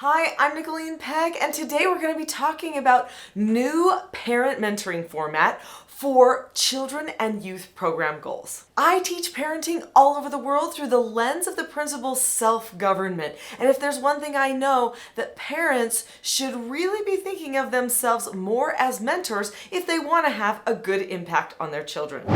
Hi, I'm Nicholeen Peck, and today we're going to be talking about new parent mentoring format for children and youth program goals. I teach parenting all over the world through the lens of the principle self-government. And if there's one thing I know, that parents should really be thinking of themselves more as mentors if they want to have a good impact on their children.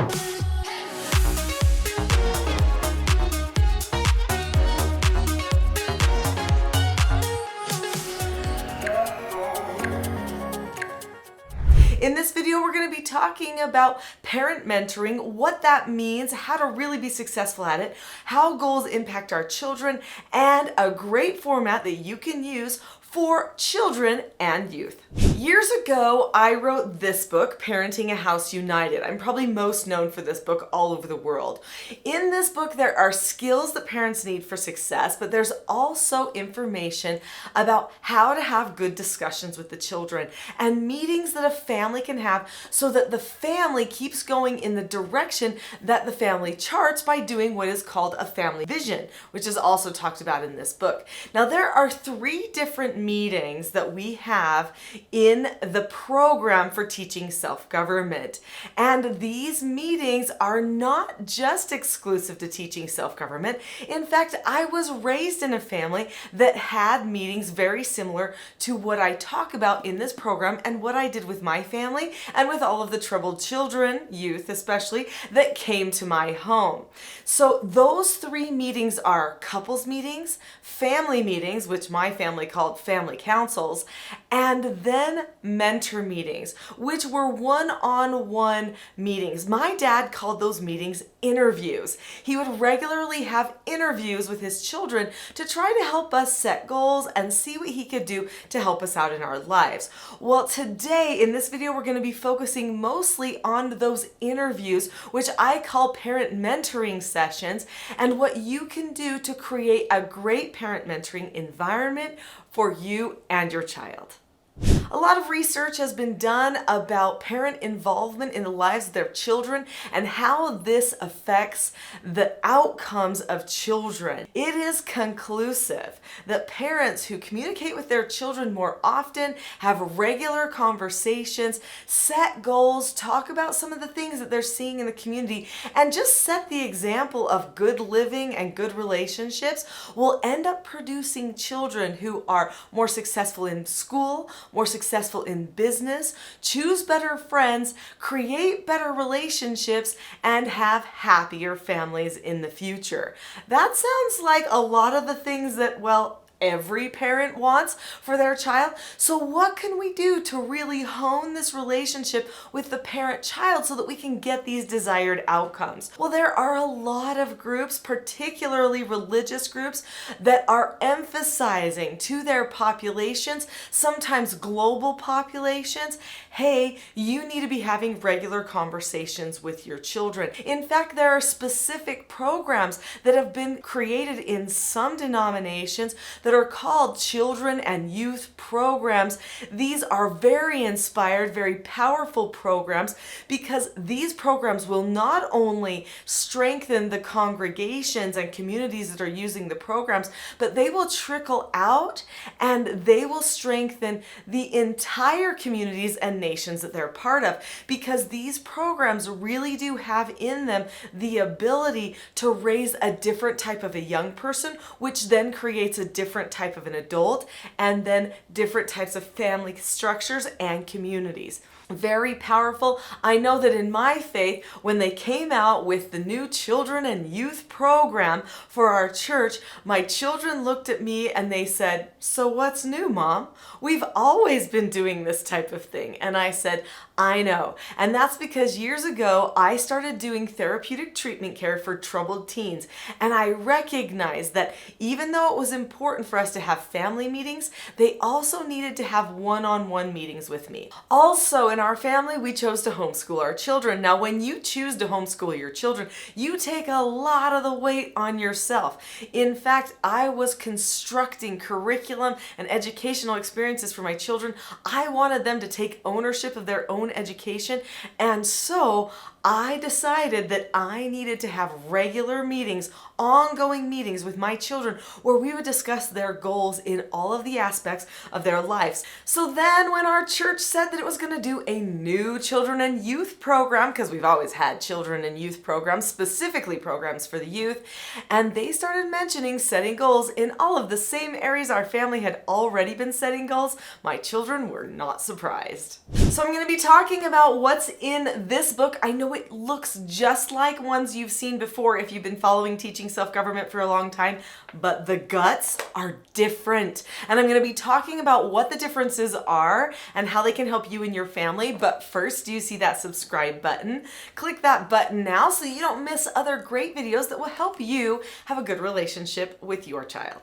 In this video, we're going to be talking about parent mentoring, what that means, how to really be successful at it, how goals impact our children, and a great format that you can use for children and youth. Years ago, I wrote this book, Parenting a House United. I'm probably most known for this book all over the world. In this book, there are skills that parents need for success, but there's also information about how to have good discussions with the children and meetings that a family can have so that the family keeps going in the direction that the family charts by doing what is called a family vision, which is also talked about in this book. Now, there are 3 different meetings that we have in the program for teaching self-government. And these meetings are not just exclusive to teaching self-government. In fact, I was raised in a family that had meetings very similar to what I talk about in this program and what I did with my family and with all of the troubled children, youth especially, that came to my home. So those 3 meetings are couples meetings, family meetings, which my family called family councils, and then mentor meetings, which were one-on-one meetings. My dad called those meetings interviews. He would regularly have interviews with his children to try to help us set goals and see what he could do to help us out in our lives. Well, today in this video, we're going to be focusing mostly on those interviews, which I call parent mentoring sessions, and what you can do to create a great parent mentoring environment for you and your child. A lot of research has been done about parent involvement in the lives of their children and how this affects the outcomes of children. It is conclusive that parents who communicate with their children more often, have regular conversations, set goals, talk about some of the things that they're seeing in the community, and just set the example of good living and good relationships will end up producing children who are more successful in school, more successful in business, choose better friends, create better relationships, and have happier families in the future. That sounds like a lot of the things that, well, every parent wants for their child. So what can we do to really hone this relationship with the parent-child so that we can get these desired outcomes? Well, there are a lot of groups, particularly religious groups, that are emphasizing to their populations, sometimes global populations, hey, you need to be having regular conversations with your children. In fact, there are specific programs that have been created in some denominations that are called children and youth programs. These are very inspired, very powerful programs because these programs will not only strengthen the congregations and communities that are using the programs, but they will trickle out and they will strengthen the entire communities and nations that they're part of, because these programs really do have in them the ability to raise a different type of a young person, which then creates a different type of an adult, and then different types of family structures and communities. Very powerful. I know that in my faith, when they came out with the new children and youth program for our church, my children looked at me and they said, "So what's new, Mom? We've always been doing this type of thing." And I said, "I know." And that's because years ago, I started doing therapeutic treatment care for troubled teens. And I recognized that even though it was important for us to have family meetings, they also needed to have one-on-one meetings with me. Also, in our family, we chose to homeschool our children. Now, when you choose to homeschool your children, you take a lot of the weight on yourself. In fact, I was constructing curriculum and educational experiences for my children. I wanted them to take ownership of their own education, and so I decided that I needed to have regular meetings, ongoing meetings with my children where we would discuss their goals in all of the aspects of their lives. So then when our church said that it was going to do a new children and youth program, because we've always had children and youth programs, specifically programs for the youth, and they started mentioning setting goals in all of the same areas our family had already been setting goals, my children were not surprised. So I'm going to be talking about what's in this book. I know it looks just like ones you've seen before if you've been following Teaching Self-Government for a long time, but the guts are different. And I'm going to be talking about what the differences are and how they can help you and your family. But first, do you see that subscribe button? Click that button now so you don't miss other great videos that will help you have a good relationship with your child.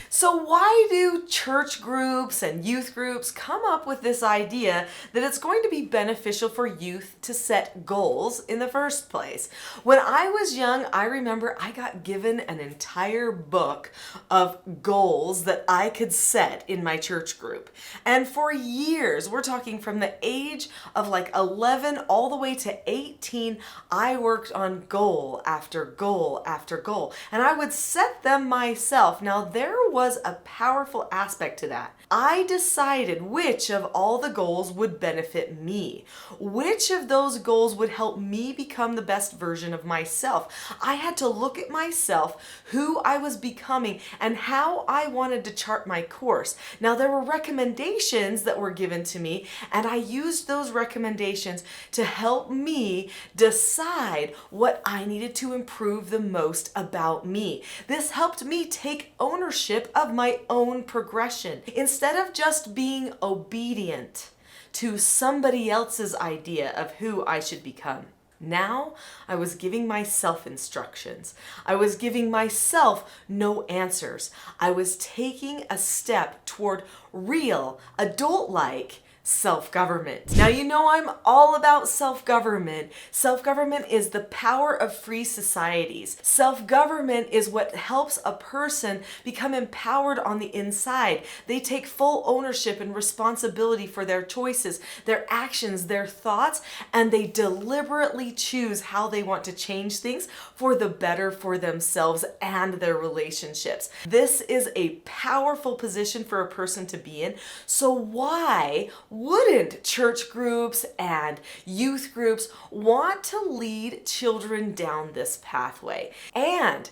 So why do church groups and youth groups come up with this idea that it's going to be beneficial for youth to set goals in the first place? When I was young, I remember I got given an entire book of goals that I could set in my church group. And for years, we're talking from the age of like 11 all the way to 18, I worked on goal after goal after goal. And I would set them myself. Now, there was a powerful aspect to that. I decided which of all the goals would benefit me. Which of those goals would help me become the best version of myself. I had to look at myself, who I was becoming, and how I wanted to chart my course. Now, there were recommendations that were given to me, and I used those recommendations to help me decide what I needed to improve the most about me. This helped me take ownership of my own progression. Instead of just being obedient to somebody else's idea of who I should become. Now I was giving myself instructions. I was giving myself no answers. I was taking a step toward real, adult-like self-government. Now, you know I'm all about self-government. Self-government is the power of free societies. Self-government is what helps a person become empowered on the inside. They take full ownership and responsibility for their choices, their actions, their thoughts, and they deliberately choose how they want to change things for the better for themselves and their relationships. This is a powerful position for a person to be in. So why wouldn't church groups and youth groups want to lead children down this pathway? And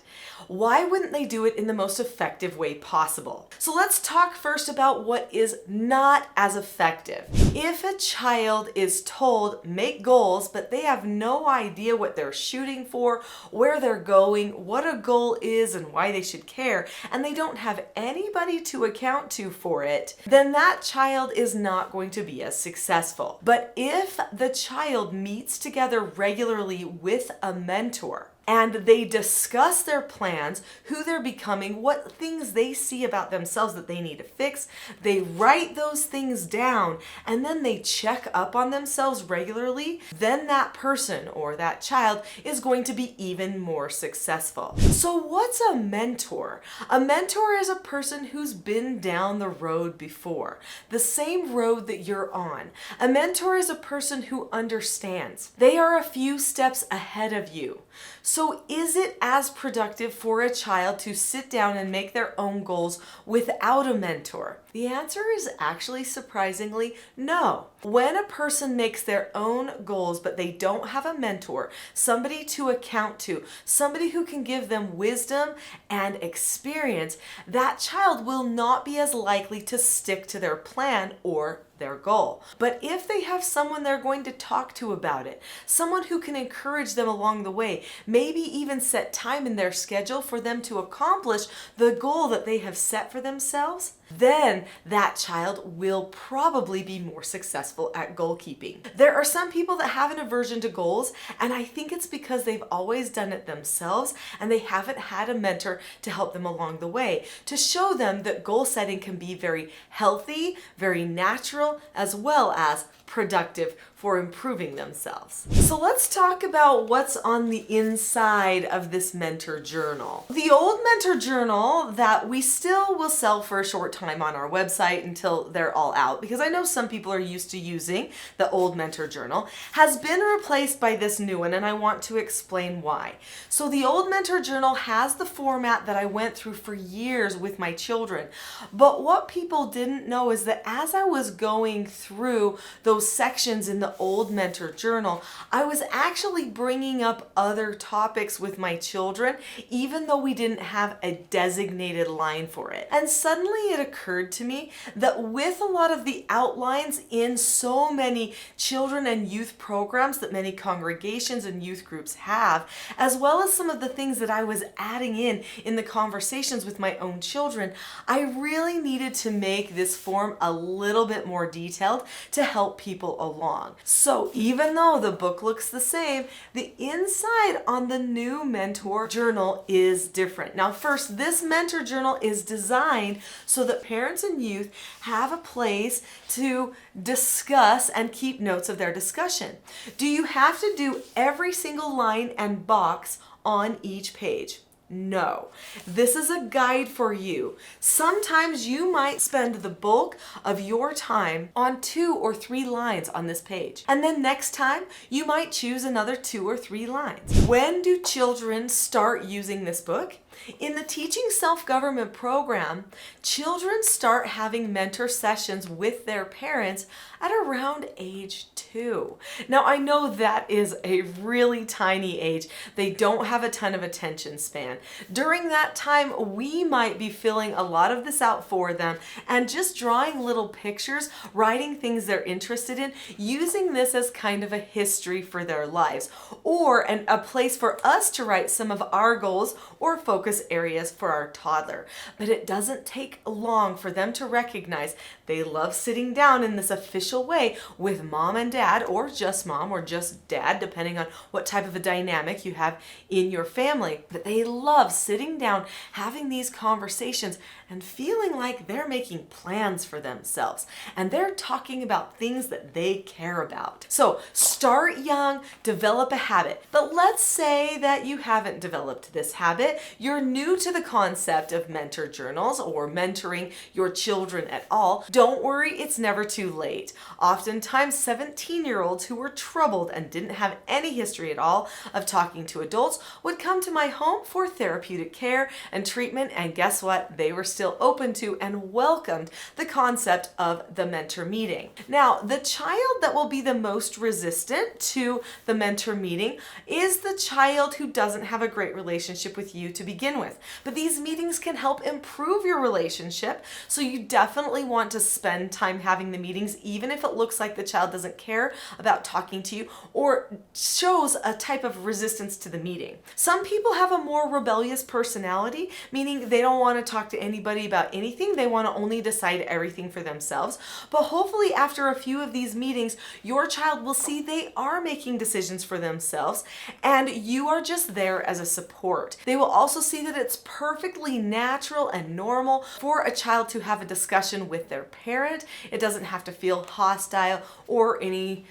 why wouldn't they do it in the most effective way possible? So let's talk first about what is not as effective. If a child is told, make goals, but they have no idea what they're shooting for, where they're going, what a goal is, and why they should care, and they don't have anybody to account to for it, then that child is not going to be as successful. But if the child meets together regularly with a mentor, and they discuss their plans, who they're becoming, what things they see about themselves that they need to fix. They write those things down, and then they check up on themselves regularly. Then that person or that child is going to be even more successful. So what's a mentor? A mentor is a person who's been down the road before, the same road that you're on. A mentor is a person who understands. They are a few steps ahead of you. So is it as productive for a child to sit down and make their own goals without a mentor? The answer is actually surprisingly no. When a person makes their own goals but they don't have a mentor, somebody to account to, somebody who can give them wisdom and experience, that child will not be as likely to stick to their plan or their goal. But if they have someone they're going to talk to about it, someone who can encourage them along the way, maybe even set time in their schedule for them to accomplish the goal that they have set for themselves, then that child will probably be more successful at goal keeping. There are some people that have an aversion to goals, and I think it's because they've always done it themselves and they haven't had a mentor to help them along the way, to show them that goal setting can be very healthy, very natural, as well as productive for improving themselves. So let's talk about what's on the inside of this mentor journal. The old mentor journal that we still will sell for a short time on our website until they're all out, because I know some people are used to using the old mentor journal, has been replaced by this new one, and I want to explain why. So the old mentor journal has the format that I went through for years with my children, but what people didn't know is that as I was going through those sections in the old mentor journal, I was actually bringing up other topics with my children, even though we didn't have a designated line for it. And suddenly it occurred to me that with a lot of the outlines in so many children and youth programs that many congregations and youth groups have, as well as some of the things that I was adding in the conversations with my own children, I really needed to make this form a little bit more detailed to help people along. So even though the book looks the same, the inside on the new mentor journal is different. Now first, this mentor journal is designed so that parents and youth have a place to discuss and keep notes of their discussion. Do you have to do every single line and box on each page? No. This is a guide for you. Sometimes you might spend the bulk of your time on 2 or 3 lines on this page. And then next time, you might choose another 2 or 3 lines. When do children start using this book? In the Teaching Self-Government program, children start having mentor sessions with their parents at around age 2. Now, I know that is a really tiny age. They don't have a ton of attention span. During that time, we might be filling a lot of this out for them and just drawing little pictures, writing things they're interested in, using this as kind of a history for their lives, or a place for us to write some of our goals or focus areas for our toddler. But it doesn't take long for them to recognize they love sitting down in this official way with mom and dad, or just mom or just dad, depending on what type of a dynamic you have in your family. But they love sitting down, having these conversations, and feeling like they're making plans for themselves. And they're talking about things that they care about. So start young, develop a habit. But let's say that you haven't developed this habit. You're new to the concept of mentor journals or mentoring your children at all. Don't worry, it's never too late. Oftentimes, 17-year-olds who were troubled and didn't have any history at all of talking to adults would come to my home for therapeutic care and treatment, and guess what? They were still open to and welcomed the concept of the mentor meeting. Now, the child that will be the most resistant to the mentor meeting is the child who doesn't have a great relationship with you to begin with. But these meetings can help improve your relationship, so you definitely want to spend time having the meetings, even if it looks like the child doesn't care about talking to you or shows a type of resistance to the meeting. Some people have a more rebellious personality, meaning they don't want to talk to anybody about anything. They want to only decide everything for themselves. But hopefully after a few of these meetings, your child will see they are making decisions for themselves and you are just there as a support. They will also see that it's perfectly natural and normal for a child to have a discussion with their parent. It doesn't have to feel hostile or any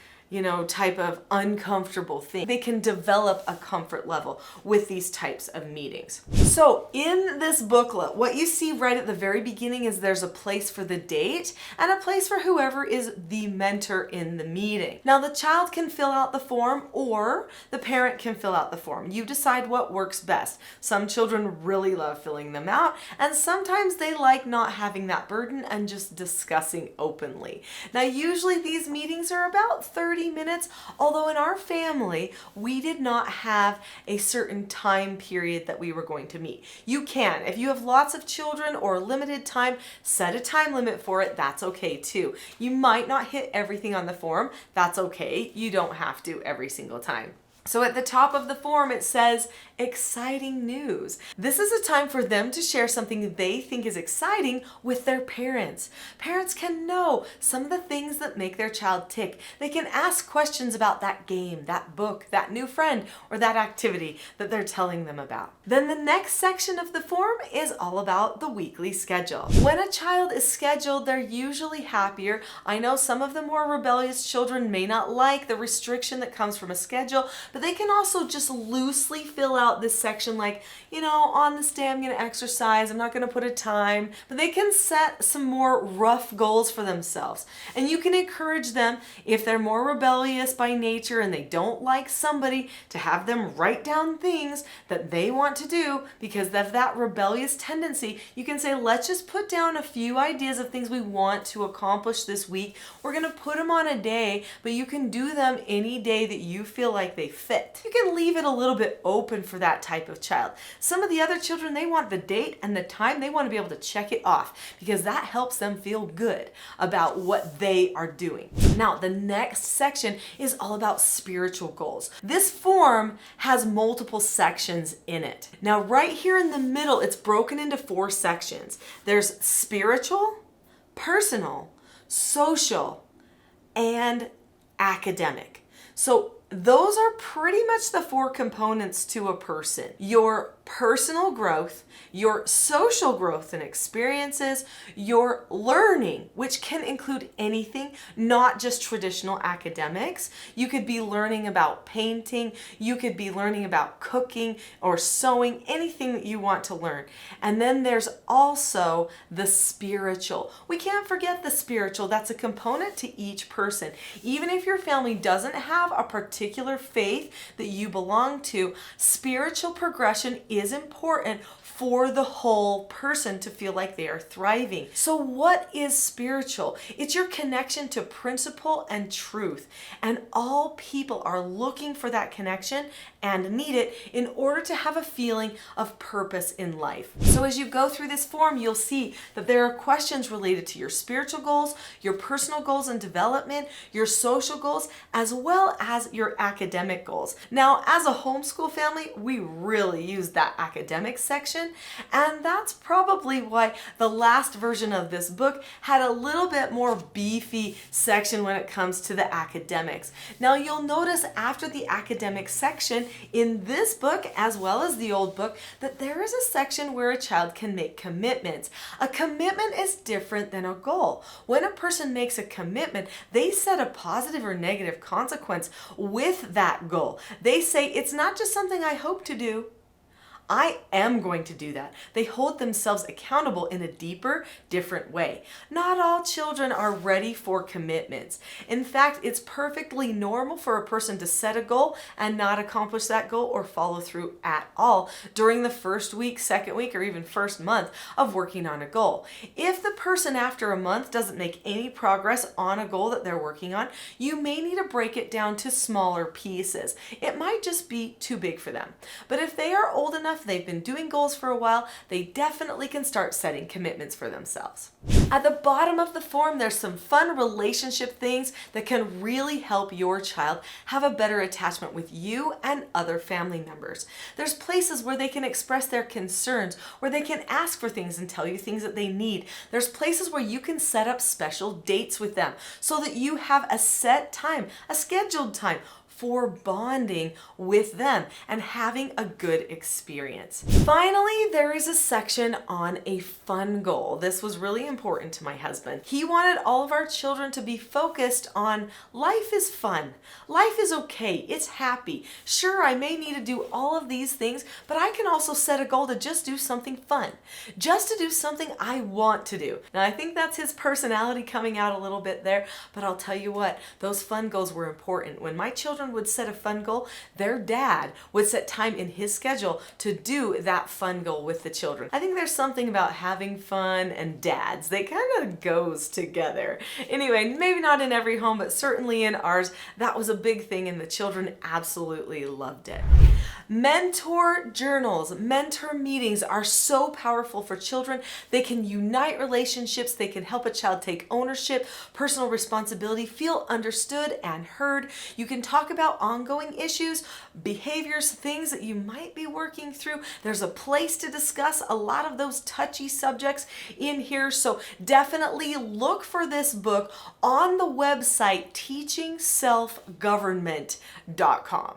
type of uncomfortable thing. They can develop a comfort level with these types of meetings. So in this booklet, what you see right at the very beginning is there's a place for the date and a place for whoever is the mentor in the meeting. Now the child can fill out the form or the parent can fill out the form. You decide what works best. Some children really love filling them out, and sometimes they like not having that burden and just discussing openly. Now usually these meetings are about 30 minutes, although in our family, we did not have a certain time period that we were going to meet. You can, if you have lots of children or limited time, set a time limit for it. That's okay too. You might not hit everything on the form. That's okay. You don't have to every single time. So at the top of the form, it says exciting news. This is a time for them to share something they think is exciting with their parents. Parents can know some of the things that make their child tick. They can ask questions about that game, that book, that new friend, or that activity that they're telling them about. Then the next section of the form is all about the weekly schedule. When a child is scheduled, they're usually happier. I know some of the more rebellious children may not like the restriction that comes from a schedule, but they can also just loosely fill out this section like, on this day I'm going to exercise, I'm not going to put a time, but they can set some more rough goals for themselves. And you can encourage them, if they're more rebellious by nature and they don't like somebody, to have them write down things that they want to do because of that rebellious tendency. You can say, let's just put down a few ideas of things we want to accomplish this week. We're going to put them on a day, but you can do them any day that you feel like they fit. You can leave it a little bit open for that type of child. Some of the other children, they want the date and the time. They want to be able to check it off because that helps them feel good about what they are doing. Now, the next section is all about spiritual goals. This form has multiple sections in it. Now, right here in the middle, it's broken into 4 sections. There's spiritual, personal, social, and academic. So those are pretty much the 4 components to a person. Your personal growth, your social growth and experiences, your learning, which can include anything, not just traditional academics. You could be learning about painting, you could be learning about cooking or sewing, anything that you want to learn. And then there's also the spiritual. We can't forget the spiritual. That's a component to each person. Even if your family doesn't have a particular faith that you belong to, spiritual progression is important for the whole person to feel like they are thriving. So what is spiritual? It's your connection to principle and truth. And all people are looking for that connection and need it in order to have a feeling of purpose in life. So as you go through this form, you'll see that there are questions related to your spiritual goals, your personal goals and development, your social goals, as well as your academic goals. Now, as a homeschool family, we really use that academic section, and that's probably why the last version of this book had a little bit more beefy section when it comes to the academics. Now, you'll notice after the academic section in this book, as well as the old book, that there is a section where a child can make commitments. A commitment is different than a goal. When a person makes a commitment, they set a positive or negative consequence with that goal. They say, it's not just something I hope to do, I am going to do that. They hold themselves accountable in a deeper, different way. Not all children are ready for commitments. In fact, it's perfectly normal for a person to set a goal and not accomplish that goal or follow through at all during the first week, second week, or even first month of working on a goal. If the person after a month doesn't make any progress on a goal that they're working on, you may need to break it down to smaller pieces. It might just be too big for them. But if they are old enough, they've been doing goals for a while, they definitely can start setting commitments for themselves. At the bottom of the form, there's some fun relationship things that can really help your child have a better attachment with you and other family members. There's places where they can express their concerns, where they can ask for things and tell you things that they need. There's places where you can set up special dates with them so that you have a set time, a scheduled time for bonding with them and having a good experience. Finally, there is a section on a fun goal. This was really important to my husband. He wanted all of our children to be focused on life is fun. Life is okay. It's happy. Sure, I may need to do all of these things, but I can also set a goal to just do something fun. Just to do something I want to do. Now, I think that's his personality coming out a little bit there, but I'll tell you what, those fun goals were important. When my children would set a fun goal, their dad would set time in his schedule to do that fun goal with the children. I think there's something about having fun and dads. They kind of goes together. Anyway, maybe not in every home, but certainly in ours, that was a big thing and the children absolutely loved it. Mentor journals, mentor meetings are so powerful for children. They can unite relationships. They can help a child take ownership, personal responsibility, feel understood and heard. You can talk about ongoing issues, behaviors, things that you might be working through. There's a place to discuss a lot of those touchy subjects in here. So definitely look for this book on the website teachingselfgovernment.com.